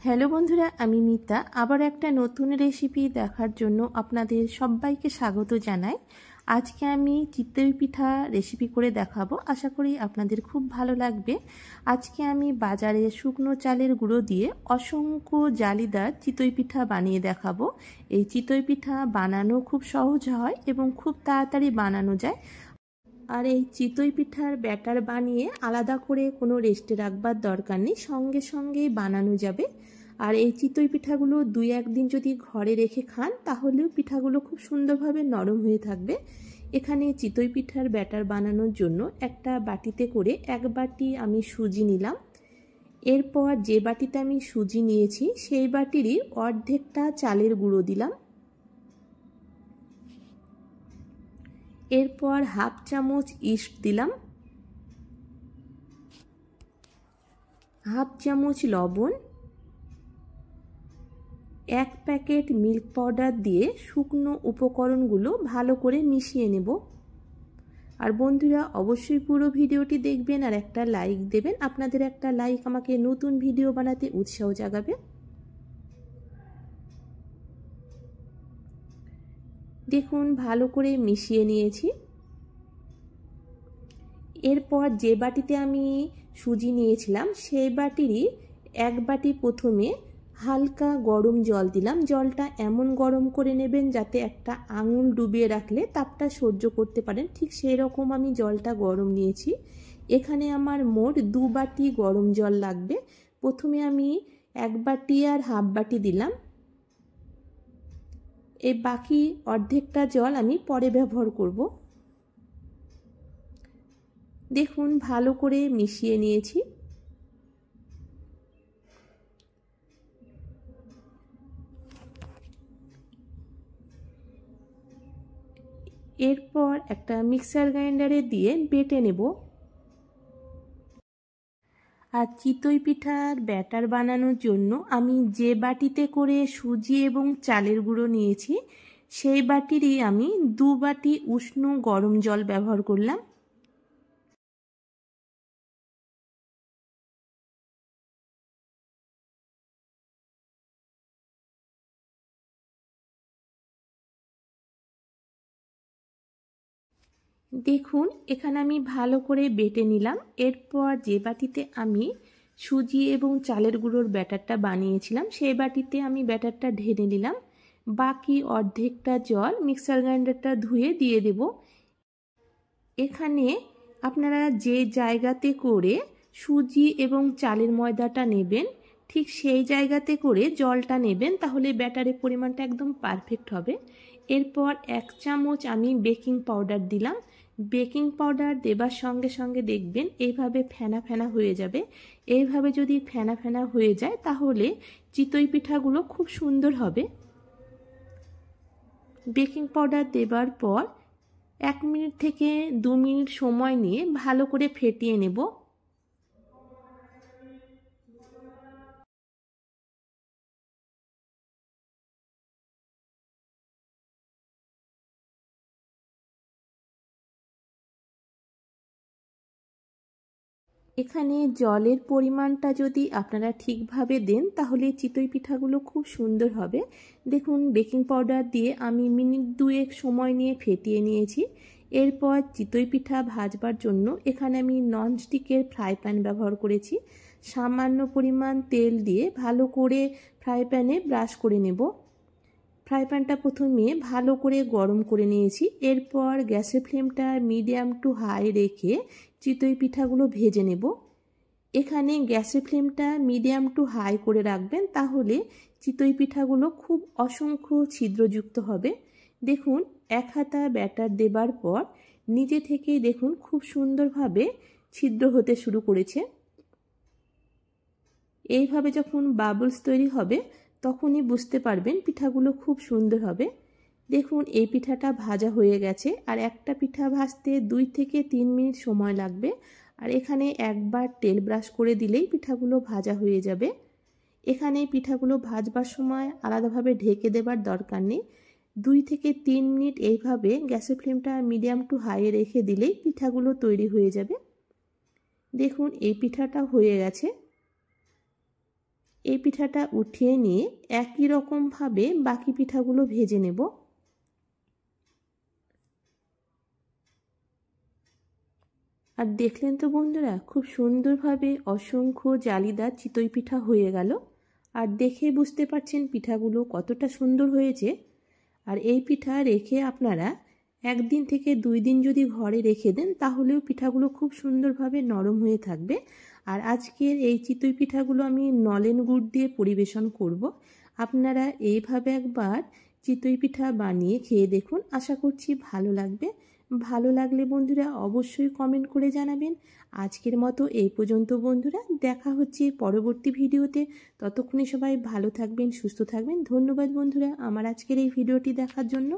Hello বন্ধুরা, আমি মিতা আবার একটা নতুন রেসিপি দেখার জন্য আপনাদের সবাইকে স্বাগত জানাই। আজকে আমি চিতই পিঠা রেসিপি করে দেখাবো, আশা করি আপনাদের খুব ভালো লাগবে। আজকে আমি বাজারে শুকনো চালের গুঁড়ো দিয়ে অসংখ্য জালিদার চিতই পিঠা বানিয়ে দেখাবো। এই চিতই পিঠা বানানো খুব সহজ হয় এবং খুব তাড়াতাড়ি বানানো যায়। আর এই চিতই পিঠার ব্যাটার বানিয়ে আলাদা করে কোনো রেস্টে রাখবার দরকার নেই, সঙ্গে সঙ্গেই বানানো যাবে। আর এই চিতই পিঠাগুলো 2-1 দিন যদি ঘরে রেখে খান তাহলেও পিঠাগুলো খুব সুন্দরভাবে নরম হয়ে থাকবে। এখানে চিতই পিঠার ব্যাটার বানানোর জন্য একটা বাটিতে করে 1 বাটি আমি সুজি নিলাম। এরপর যে বাটিতে আমি সুজি নিয়েছি সেই বাটিরই অর্ধেকটা চালের গুঁড়ো দিলাম। এরপর 1/2 চামচ ইস্ট দিলাম, 1/2 চামচ লবণ, 1 প্যাকেট মিল্ক পাউডার দিয়ে শুকনো উপকরণগুলো ভালো করে মিশিয়ে নেব। আর বন্ধুরা অবশ্যই পুরো ভিডিওটি দেখবেন আর একটা লাইক দেবেন। আপনাদের একটা লাইক আমাকে নতুন ভিডিও বানাতে উৎসাহ জাগাবে। দেখুন ভালো করে মিশিয়ে নিয়েছি। এরপর যে বাটিতে আমি সুজি নিয়েছিলাম সেই বাটিরই 1 বাটি প্রথমে হালকা গরম জল দিলাম। জলটা এমন গরম করে নেবেন যাতে একটা আঙুল ডুবিয়ে রাখলে তাপটা সহ্য করতে পারেন, ঠিক সেই রকম আমি জলটা গরম নিয়েছি। এখানে আমার মোট 2 বাটি গরম জল লাগবে। প্রথমে আমি 1 বাটি আর 1/2 বাটি দিলাম। এই বাকি অর্ধেকটা জল আমি পরে ব্যবহার করব। দেখুন ভালো করে মিশিয়ে নিয়েছি। এরপর একটা মিক্সার গ্রাইন্ডারে দিয়ে বেটে নেব। আর চিতই পিঠার ব্যাটার বানানোর জন্য আমি যে বাটিতে করে সুজি এবং চালের গুঁড়ো নিয়েছি সেই বাটিরই আমি 2 বাটি উষ্ণ গরম জল ব্যবহার করলাম। দেখুন এখানে আমি ভালো করে বেটে নিলাম। এরপর যে বাটিতে আমি সুজি এবং চালের গুঁড়োর ব্যাটারটা বানিয়েছিলাম সেই বাটিতে আমি ব্যাটারটা ঢেলে নিলাম। বাকি অর্ধেকটা জল মিক্সার গ্রাইন্ডারটা ধুয়ে দিয়ে দেব। এখানে আপনারা যে জায়গাতে করে সুজি এবং চালের ময়দাটা নেবেন ঠিক সেই জায়গাতে করে জলটা নেবেন, তাহলে ব্যাটারের পরিমাণটা একদম পারফেক্ট হবে। এরপর 1 চামচ আমি বেকিং পাউডার দিলাম। বেকিং পাউডার দেবার সঙ্গে সঙ্গে দেখবেন এইভাবে ফেনা ফেনা হয়ে যাবে। এইভাবে যদি ফেনা ফেনা হয়ে যায় তাহলে চিতই পিঠাগুলো খুব সুন্দর হবে। বেকিং পাউডার দেবার পর 1 মিনিট থেকে 2 মিনিট সময় নিয়ে ভালো করে ফেটিয়ে নেব। এখানে জলের পরিমাণটা যদি আপনারা ঠিকভাবে দেন তাহলে চিতই পিঠাগুলো খুব সুন্দর হবে। দেখুন বেকিং পাউডার দিয়ে আমি মিনিট 2 সময় নিয়ে ফেটিয়ে নিয়েছি। এরপর চিতই পিঠা ভাজবার জন্য এখানে আমি ননস্টিকের ফ্রাই প্যান ব্যবহার করেছি। সামান্য পরিমাণ তেল দিয়ে ভালো করে ফ্রাই প্যানে ব্রাশ করে নেব। ফ্রাই প্যানটা প্রথমে ভালো করে গরম করে নিয়েছি। এরপর গ্যাসের ফ্লেমটা মিডিয়াম টু হাই রেখে চিতই পিঠাগুলো ভেজে নেব। এখানে গ্যাসের ফ্লেমটা মিডিয়াম টু হাই করে রাখবেন, তাহলে চিতই পিঠাগুলো খুব অসংখ্য ছিদ্রযুক্ত হবে। দেখুন 1 হাতা ব্যাটার দেবার পর নিজে থেকেই দেখুন খুব সুন্দরভাবে ছিদ্র হতে শুরু করেছে। এইভাবে যখন বাবলস তৈরি হবে তখনই বুঝতে পারবেন পিঠাগুলো খুব সুন্দর হবে। দেখুন এই পিঠাটা ভাজা হয়ে গেছে। আর একটা পিঠা ভাজতে 2 থেকে 3 মিনিট সময় লাগবে। আর এখানে একবার তেল ব্রাশ করে দিলেই পিঠাগুলো ভাজা হয়ে যাবে। এখানে পিঠাগুলো ভাজবার সময় আলাদাভাবে ঢেকে দেবার দরকার নেই। 2 থেকে 3 মিনিট এইভাবে গ্যাসের ফ্লেমটা মিডিয়াম টু হাই রেখে দিলেই পিঠাগুলো তৈরি হয়ে যাবে। দেখুন এই পিঠাটা হয়ে গেছে। এই পিঠাটা উঠিয়ে নিয়ে একই রকমভাবে বাকি পিঠাগুলো ভেজে নেব। আর দেখলেন তো বন্ধুরা, খুব সুন্দরভাবে অসংখ্য জালিদার চিতই পিঠা হয়ে গেল। আর দেখে বুঝতে পারছেন পিঠাগুলো কতটা সুন্দর হয়েছে। আর এই পিঠা রেখে আপনারা 1 দিন থেকে 2 দিন যদি ঘরে রেখে দেন তাহলেও পিঠাগুলো খুব সুন্দরভাবে নরম হয়ে থাকবে। আর আজকের এই চিতই পিঠাগুলো আমি নলেন গুড় দিয়ে পরিবেশন করব। আপনারা এইভাবে একবার চিতই পিঠা বানিয়ে খেয়ে দেখুন, আশা করছি ভালো লাগবে। ভালো লাগলে বন্ধুরা অবশ্যই কমেন্ট করে জানাবেন। আজকের মতো এই পর্যন্ত বন্ধুরা, দেখা হচ্ছে পরবর্তী ভিডিওতে। ততক্ষণে সবাই ভালো থাকবেন, সুস্থ থাকবেন। ধন্যবাদ বন্ধুরা আমার আজকের এই ভিডিওটি দেখার জন্য।